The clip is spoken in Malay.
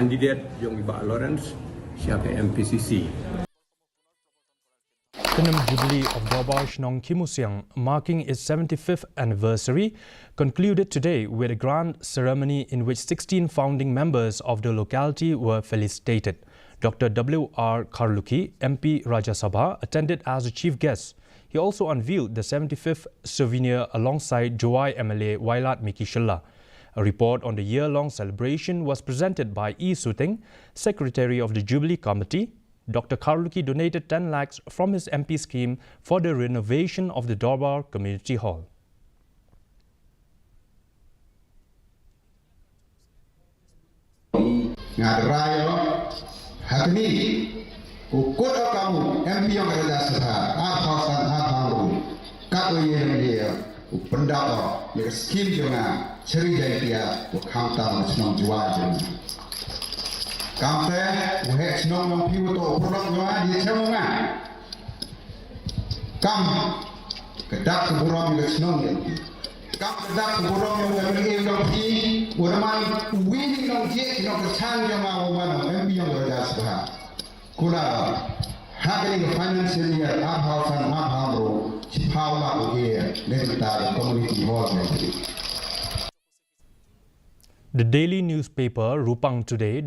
Kandidat yang Iba Lawrence siapa MPCC. The Jubilee of Dorbar Shnong Kimusiang, marking its 75th anniversary, concluded today with a grand ceremony in which 16 founding members of the locality were felicitated. Dr. W.R. Kharlukhi, MP Rajya Sabha, attended as the chief guest. He also unveiled the 75th souvenir alongside Joai MLA Wailat Miki Shilla. A report on the year-long celebration was presented by E. Suting, Secretary of the Jubilee Committee. Dr. Kharlukhi donated 10 lakhs from his MP scheme for the renovation of the Dorbar Community Hall. Ngarayo hakni ukut kamu MP yang ada sah atasan ataru kakoye dia pendapat yang skim jangan cerita dia bukan senang jual jangan kampe uhe senang mampu to produk jual dia semua kam kedak keburang yang senang kam kedak keburang yang kami dong pi urman wini dong je dong kesang jangan awal MP yang ada sah kula having a financial year atasan ataru Power here, community hall. The daily newspaper Rupang Today